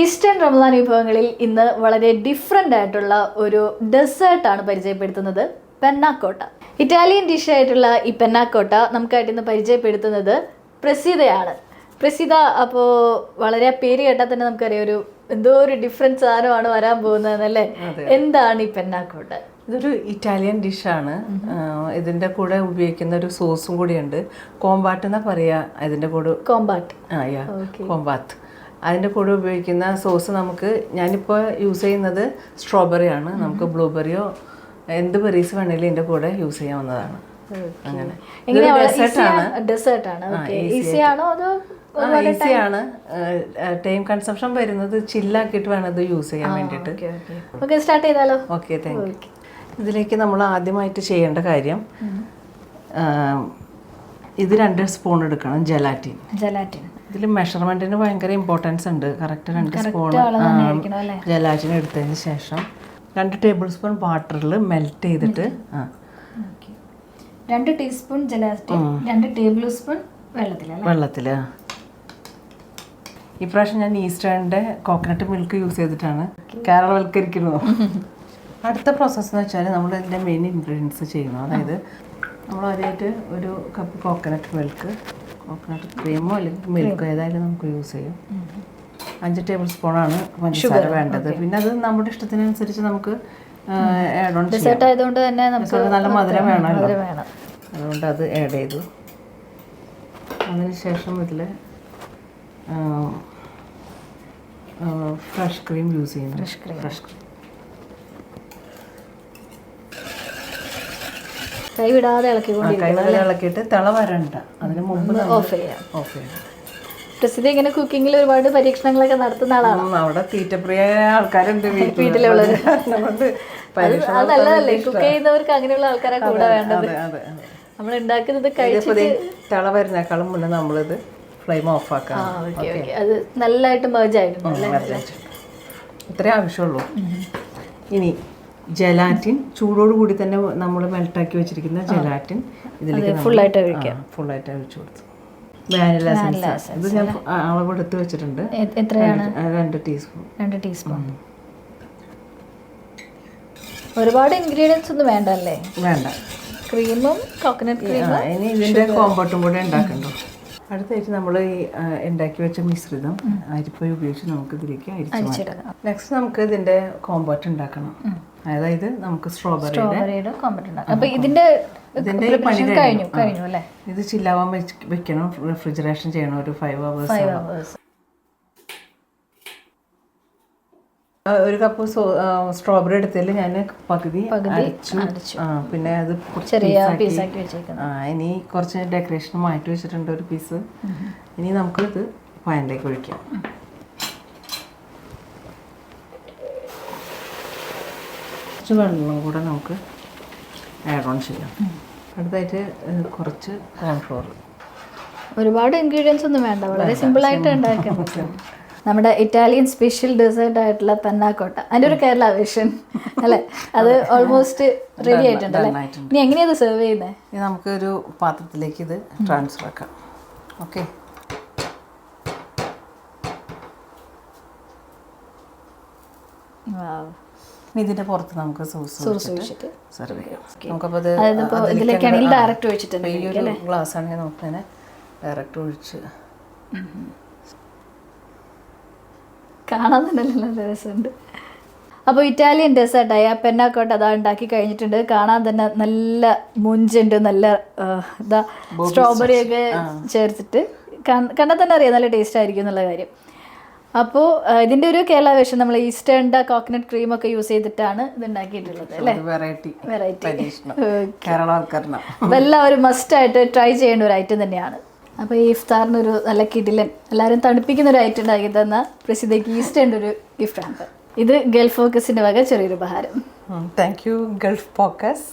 Eastern Ramadan വിഭവങ്ങളിൽ ഇന്ന് വളരെ ഡിഫറെൻ്റ് ആയിട്ടുള്ള ഒരു ഡെസേർട്ടാണ് പരിചയപ്പെടുത്തുന്നത്, പെന്നാക്കോട്ട. ഇറ്റാലിയൻ ഡിഷായിട്ടുള്ള ഈ പെന്നാക്കോട്ട നമുക്കായിട്ട് ഇന്ന് പരിചയപ്പെടുത്തുന്നത് പ്രസീതയാണ്. പ്രസീത, അപ്പോൾ വളരെ പേര് കേട്ടാൽ തന്നെ നമുക്കറിയാം ഒരു എന്തോ ഒരു ഡിഫറെൻറ്റ് സാധനമാണ് വരാൻ പോകുന്നതെന്നല്ലേ. എന്താണ് ഈ പെന്നാക്കോട്ട? ഇതൊരു ഇറ്റാലിയൻ ഡിഷാണ്. ഇതിൻ്റെ കൂടെ ഉപയോഗിക്കുന്ന ഒരു സോസും കൂടിയുണ്ട്. കോമ്പാട്ട് എന്നാ പറയാ ഇതിൻ്റെ കൂടെ. കോമ്പാട്ട്. കോമ്പാത്ത്. അതിൻ്റെ കൂടെ ഉപയോഗിക്കുന്ന സോസ് ഞാനിപ്പോൾ യൂസ് ചെയ്യുന്നത് സ്ട്രോബെറി ആണ്. നമുക്ക് ബ്ലൂബെറിയോ എന്ത് ബെറീസ് വേണമെങ്കിലും ഇതിൻ്റെ കൂടെ യൂസ് ചെയ്യാവുന്നതാണ്. അങ്ങനെ ഈസിയാണ്. ടൈം കൺസംഷൻ വരുന്നത് ചില്ലാക്കിയിട്ട് വേണം ഇത് യൂസ് ചെയ്യാൻ വേണ്ടിയിട്ട്. സ്റ്റാർട്ട് ചെയ്താലോ? Okay, thank you. ഇതിലേക്ക് നമ്മൾ ആദ്യമായിട്ട് ചെയ്യേണ്ട കാര്യം, ഇത് 2 സ്പൂൺ എടുക്കണം ജലാറ്റിൻ. ഇതിൽ മെഷർമെന്റിന് ഭയങ്കര ഇമ്പോർട്ടൻസ് ഉണ്ട്. കറക്റ്റ് 2 സ്പൂൺ ജലാറ്റിൻ എടുത്തതിന് ശേഷം 2 ടേബിൾ സ്പൂൺ വാട്ടറിൽ മെൽറ്റ് ചെയ്തിട്ട് 2 ടീസ്പൂൺ ജലാറ്റിൻ 2 ടേബിൾ സ്പൂൺ വെള്ളത്തിൽ. ഇപ്രാവശ്യം ഞാൻ ഈസ്റ്റേണിൻ്റെ കോക്കനട്ട് മിൽക്ക് യൂസ് ചെയ്തിട്ടാണ് കേരളവൽക്കരിക്കുന്നത്. അടുത്ത പ്രോസസ്സ് എന്ന് വെച്ചാൽ നമ്മൾ ഇതിൻ്റെ മെയിൻ ഇൻഗ്രീഡിയൻസ് ചെയ്യുന്നു. അതായത് നമ്മൾ ആദ്യമായിട്ട് ഒരു കപ്പ് കോക്കനട്ട് മിൽക്ക്, കോക്കനട്ട് ക്രീമോ അല്ലെങ്കിൽ മിൽക്കോ ഏതായാലും നമുക്ക് യൂസ് ചെയ്യും. 5 ടേബിൾ സ്പൂണാണ് പഞ്ചസാര വേണ്ടത്. പിന്നെ അത് നമ്മുടെ ഇഷ്ടത്തിനനുസരിച്ച് നമുക്ക് ആഡ് ഓൺ ചെയ്യാം. നല്ല മധുരം വേണമല്ലോ, അതുകൊണ്ട് അത് ആഡ് ചെയ്തു. അതിനുശേഷം ഇതിൽ ഫ്രഷ് ക്രീം യൂസ് ചെയ്യുന്നു. ഫ്രഷ് ക്രീം കൈവിടാതെ ഇളക്കിയിട്ട് തിള വരണ്ട, അതിന് മുമ്പ് ഓഫ് ചെയ്യാം. പ്രസിദ്ധ ഇങ്ങനെ കുക്കിങ്ങിൽ ഒരുപാട് പരീക്ഷണങ്ങളൊക്കെ നടത്തുന്ന ആളാണ്. അവിടെ തീറ്റപ്രിയ ആൾക്കാരുണ്ട് വീട്ടിലുള്ളത്. അത് നല്ലതല്ലേ, കുക്ക് ചെയ്യുന്നവർക്ക് അങ്ങനെയുള്ള ആൾക്കാരെ കൂടെ വേണ്ടത്. നമ്മൾ ഉണ്ടാക്കുന്നത് കഴിച്ചിട്ട് തിള വരുന്നേക്കാളും മുന്നേ നമ്മളിത് ഫ്ലെയിം ഓഫ് ആക്കാം. അത് നല്ലതായിട്ട് മെർജ് ആയിരുന്നു. ഇത്രേ ആവശ്യമുള്ളൂ. ഇനി ജലാറ്റിൻ ചൂടോടുകൂടി തന്നെ നമ്മൾ മെൽട്ടാക്കി വെച്ചിരിക്കുന്ന ജലാറ്റിൻ ഇതിലേക്ക് ഫുള്ളായിട്ട് ഒഴിച്ചു കൊടുത്തു. വാനില എസൻസ് ഇത് ഞാൻ അളവെടുത്ത് വെച്ചിട്ടുണ്ട്. എത്രയാണ്? 2 ടീസ്പൂൺ. 2 ടീസ്പൂൺ. ഒരുപാട് ഇൻഗ്രീഡിയൻസ് ഒന്നും വേണ്ട അല്ലേ? വേണ്ട. ക്രീമും കോക്കനട്ട് ക്രീമും ഇനി ഇതിൻ്റെ കോമ്പൗട്ടും കൂടെ ഉണ്ടാക്കണ്ടോ. അടുത്തായിട്ട് നമ്മൾ ഈ ഉണ്ടാക്കി വെച്ച മിശ്രിതം അരിപ്പൊടി ഉപയോഗിച്ച് നമുക്ക് ഇതിലേക്ക് അരിച്ചിടാം. നെക്സ്റ്റ് നമുക്ക് ഇതിൻ്റെ കോമ്പൗട്ട് ഉണ്ടാക്കണം. അതായത് നമുക്ക് സ്ട്രോബെറിയുടെ കോമ്പൗട്ട് ഉണ്ടാക്കാം. അപ്പോൾ ഇതിൻ്റെ പണി കഴിഞ്ഞു അല്ലേ? ഇത് ചില്ലാവാൻ വെക്കണം, റെഫ്രിജറേഷൻ ചെയ്യണം ഒരു 5 hours. 1 കപ്പ് സ്ട്രോബെറി എടുത്തതിൽ ഞാൻ പകുതി അരച്ചു. പിന്നെ അത് ചെറിയ പീസാക്കി വെച്ചേക്കാം. ഇനി കുറച്ച് ഡെക്കറേഷൻ മാറ്റി വെച്ചിട്ടുണ്ട് ഒരു പീസ്. ഇനി നമുക്കിത് പാനിലേക്ക് ഒഴിക്കാം. കുറച്ച് വെള്ളം കൂടെ നമുക്ക് ആഡ് ഓൺ ചെയ്യാം. അടുത്തായിട്ട് കുറച്ച് കോൺഫ്ലോർ. ഒരുപാട് ഇൻഗ്രീഡിയൻസ് ഒന്നും വേണ്ട, വളരെ സിമ്പിളായിട്ട് ഉണ്ടാക്കാം. നമ്മുടെ ഇറ്റാലിയൻ സ്പെഷ്യൽ ഡെസേർട്ട് ആയിട്ടുള്ള പെന്നാക്കോട്ട, അതിൻ്റെ ഒരു കേരള വേർഷൻ അല്ലേ? അത് ഓൾമോസ്റ്റ് റെഡി ആയിട്ടുണ്ട് അല്ലേ? ഇനി എങ്ങനെയാണ് ഇത് സെർവ് ചെയ്യുന്നത്? ഇനി നമുക്കൊരു പാത്രത്തിലേക്ക് ഇത് ട്രാൻസ്ഫർ ആക്കാം. ഓക്കെ, ഇതിന്റെ പുറത്ത് നമുക്ക് സോസ് ഒഴിച്ചിട്ട് സെർവ് ചെയ്യാം. നമുക്കപ്പോൾ ഇതിലേക്കാണെങ്കിൽ ഡയറക്റ്റ് ഒഴിച്ചിട്ടുണ്ട്. ഈ ഒരു ഗ്ലാസ് ആണെങ്കിൽ നമുക്ക് തന്നെ ഡയറക്റ്റ് ഒഴിച്ച് കാണാൻ തന്നെ നല്ല രസമുണ്ട്. അപ്പോൾ ഇറ്റാലിയൻ ഡെസേർട്ടായ പെന്നാക്കോട്ട അതാ ഉണ്ടാക്കി കഴിഞ്ഞിട്ടുണ്ട്. കാണാൻ തന്നെ നല്ല മുഞ്ചുണ്ട്, നല്ല ഇതാ സ്ട്രോബെറി ഒക്കെ ചേർത്തിട്ട് കണ്ടാൽ തന്നെ അറിയാം നല്ല ടേസ്റ്റ് ആയിരിക്കും എന്നുള്ള കാര്യം. അപ്പോൾ ഇതിൻ്റെ ഒരു കേരള വേർഷൻ നമ്മൾ ഈസ്റ്റേണിൻ്റെ കോക്കനട്ട് ക്രീമൊക്കെ യൂസ് ചെയ്തിട്ടാണ് ഇത് ഉണ്ടാക്കിയിട്ടുള്ളത് അല്ലേ? വെറൈറ്റി. അപ്പോൾ എല്ലാവരും മസ്റ്റായിട്ട് ട്രൈ ചെയ്യേണ്ട ഒരു ഐറ്റം തന്നെയാണ്. അപ്പോൾ ഈ ഇഫ്താറിനൊരു നല്ല കിടിലൻ എല്ലാവരും തണുപ്പിക്കുന്ന ഒരു ഐറ്റം ഉണ്ടാക്കി തന്ന പ്രസിദ്ധയ്ക്ക് ഈസ്റ്റേണിൻ്റെ ഒരു ഗിഫ്റ്റ് ആണ് ഇത്. ഗൾഫ് ഫോക്കസിൻ്റെ വക ചെറിയൊരു ഉപഹാരം. Thank you Gulf focus.